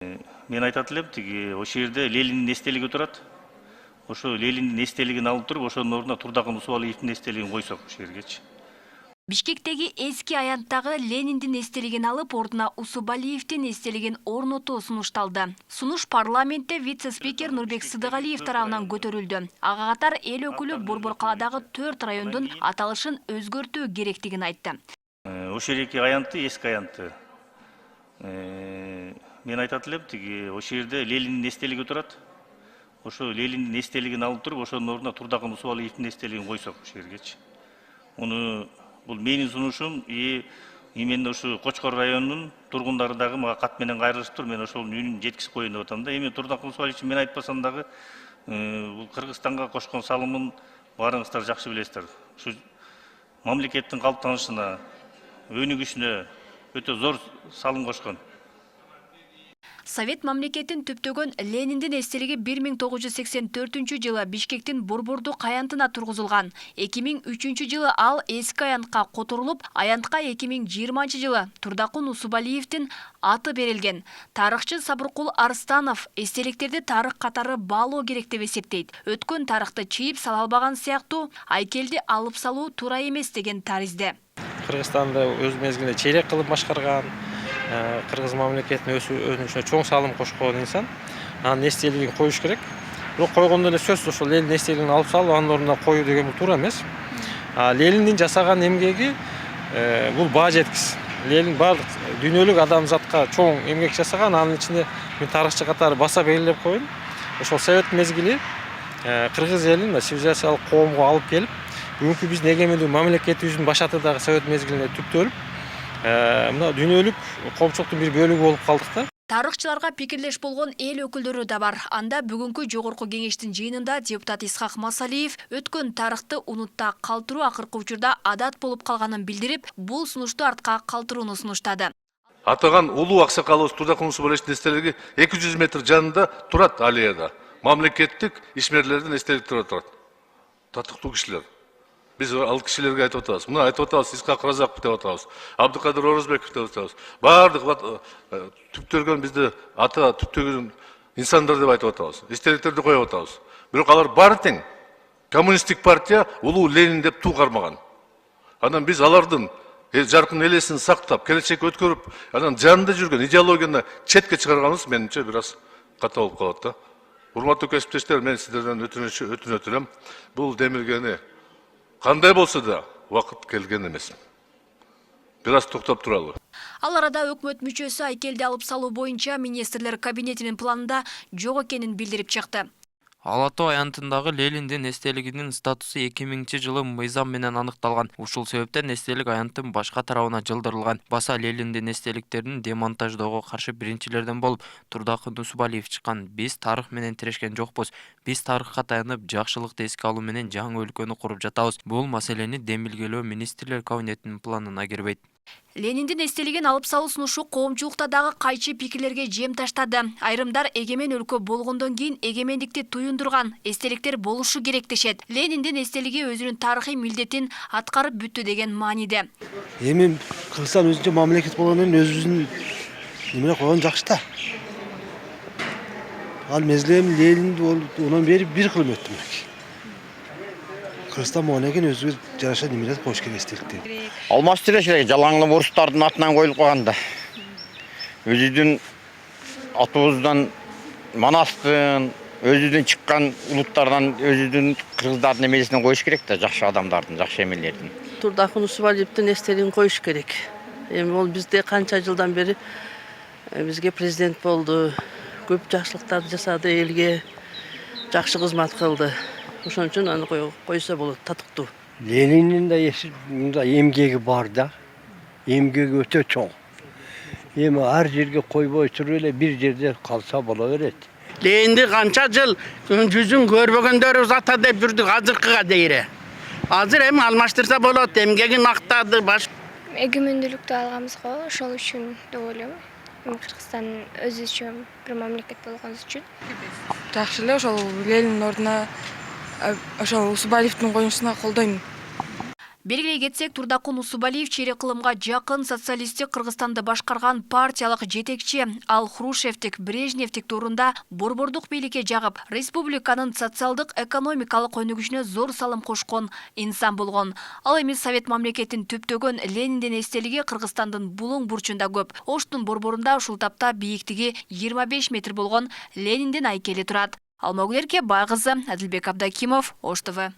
Мен айтат элем, тиги ошол жерде Лениндин эстелиги турат. Ошо Лениндин эстелигин алып туруп, ошонун ордуна Турдакын Усубалиевдин эстелигин койсок ошол жергечи. Бишкектеги эски аянттагы Лениндин эстелигин алып, ордуна Усубалиевдин эстелигин орнотуу сунушталды. Сунуш парламентте вице-спикер Нурбек Сыдыгалиев тарабынан көтөрүлдү. Ага катар эл өкүлү Борбор калаадагы 4 райондун аталышын өзгөртүү керектигин айтты. Ошол эки аянтты, эски аянтты. Мен айтат элем, тиги ошол жерде Лениндин эстелиги турат. Ошо Лениндин эстелигин алып туруп, ошонун ордуна Турдакын Усубалиевдин эстелигин койсок ошол жергечи. Бул менин сунушум, именно ушу Кочкор районунун тургундары дагы мага кат менен кайрылышыптыр. Мен ошонун үнүн жеткизип коеюн деп атам да. Эми Турдакын Усубалиевич мен айтпасам дагы, бул Кыргызстанга кошкон салымын баарыңыздар жакшы билесиздер. Ушу мамлекеттин калыптанышына, өнүгүшүнө өтө зор салым кошкон. Совет мамлекетин түптөгөн Лениндин эстелиги 1984 жылы Бишкектин Борбордук аянтына тургузулган. 2003 жылы ал эски аянтка которулуп, аянтка 2020 жылы Турдакын Усубалиевдин аты берилген. Тарыхчы Сабыркул Арстанов эстеликтерди тарых катары баалоо керек деп эсептейт. Өткөн тарыхты чийип сала албаган сыяктуу, айкелди алып салуу туура эмес деген таризде. Кыргызстанды өз мезгилинде чейрек кылып башкарган, Кыргыз мамлекетине өзүнүн чоң салым кошкон инсан, анын эстелигин коюш керек. Бирок койгондо эле сөзсүз ошол Ленин эстелигин алып салып, анын ордуна коюу деген бул туура эмес. Лениндин жасаган эмгеги бул баа жеткис. Ленин баардык дүйнөлүк адамзатка чоң эмгек жасаган, анын ичинде мен тарыхчы катары баса белгилеп коеюн. Ошол совет мезгили Кыргыз элин цивилизациялык коомго алып келип, бүгүнкү биздин эгемендүү мамлекетибиздин башаты дагы совет мезгилинде түптөлүп, мына дүйнөлүк коомчулуктун бир бөлүгү болуп калдык да. Тарыхчыларга пикирлеш болгон эл өкүлдөрү да бар. Анда бүгүнкү жогорку кеңештин жыйынында депутат Исхак Масалиев өткөн тарыхты унутта калтыруу акыркы учурда адат болуп калганын билдирип, бул сунушту артка калтырууну сунуштады. Атаган улуу аксакалыбыз Турдакын Усубалиевдин эстелиги 200 метр жанында турат аллеяда. Мамлекеттик ишмерлердин эстеликтери турат. Татыктуу кишилер. Biz ал кишилерге айтып атабыз. Мына айтып атабыз, Исхак Разаков деп атабыз, Абдыкадыр Орозбеков деп атабыз. Баардык түптөлгөн бизди аты түптөгөн инсандар деп айтып атабыз. Эстеликтерди коюп атабыз. Бирок алар баары тең. Коммунисттик партия улуу Ленин деп туу кармаган. Анан биз алардын жаркын элесин сактап, келечекке өткөрүп, анан жанында жүргөн идеологияны четке чыгарганыбыз менимче бир аз ката болуп калат да. Урматтуу кесиптештер, мен сиздерден өтүнөт элем. Бул демилгени кандай болсо да убакыт келген эмес. Бир аз токтоп туралы. Ал арада өкмөт мүчөсү айкелди алып салуу боюнча министрлер кабинетинин планында жок экенин билдирип чыкты. Ала Тоо аянтындагы Лениндин эстелигинин статусу 2000 жылы мыйзам менен аныкталган. Ушул себептен эстелик аянттын башка тарабына жылдырылган. Баса Лениндин эстеликтерин демонтаждоого каршы биринчилерден болуп Турдакын Усубалиев чыккан. Биз тарых менен тирешкен жокпуз. Биз тарыхка таянып, жакшылыкты эске алуу менен жаңы өлкөнү куруп жатабыз. Бул маселени демилгелөө министрлер кабинетинин планына кирбейт. Лениндин эстелигин алып салуу сунушу коомчулукта дагы кайчы пикирлерге жем таштады. Айрымдар эгемен өлкө болгондон кийин эгемендикти туюндурган эстеликтер болушу керек дешет. Лениндин эстелиги өзүнүн тарыхый милдетин аткарып бүттү деген мааниде. Эми Кыргызстан өзүнчө мамлекет болгондон өзүбүздүн неме койгон жакшы да. Ал мезгилем Ленинди онон бери бир кылым өттүм. Кыргызстан болгондон кийин өзүбүз жараша немелер коюш керек эстеликти. Алмаштырыш керек, жалаңлы орустардын атынан коюлуп калганда. Өзүбүздүн атыбыздан Манастын, өзүбүздүн чыккан улуттардан, өзүбүздүн кыргыздардын эмесинен коюш керек да, жакшы адамдардын, жакшы эмелердин. Турдакын Усубалиевдин эстелигин коюш керек. Эми ол бизде канча жылдан бери бизге президент болду, көп жакшылыктарды жасады, элге жакшы кызмат кылды. Ошон үчүн аны койсо болот, татыктуу. Ленинин да эмгеги бар да. Эмгеги өтө чоң. Эми ар жерге койбой туруп эле бир жерде калса боло берет. Ленинди канча жыл жүзүн көрбөгөндөр ата деп жүрдүк азыркыга дейре. Азыр эми алмаштырса болот, эмгегин актады, баш. Эгемендүүлүктү алганбызга ошол үчүн деп ойлойм. Кыргызстан өзүчө бир мамлекет болгон үчүн. Жакшы эле ошол Ленин ордуна ошол Усубалиевдин коюнушуна колдойм. Белгилей кетсек, Турдакун Усубалиев чейрек кылымга жакын социалисттик Кыргызстанды башкарган партиялык жетекчи, ал Хрушевтик, Брежневтик турунда борбордук бийликке жагып, республиканын социалдык экономикалык өнүгүшүнө зор салым кошкон инсан болгон. Ал эми Совет мамлекетин түптөгөн Лениндин эстелиги Кыргызстандын булуң бурчунда көп. Оштун борборунда ушул тапта бийиктиги 25 метр болгон Лениндин айкели турат. Алмагүлерке Байгызы, Адилбек Абдакимов, Ош ТВ.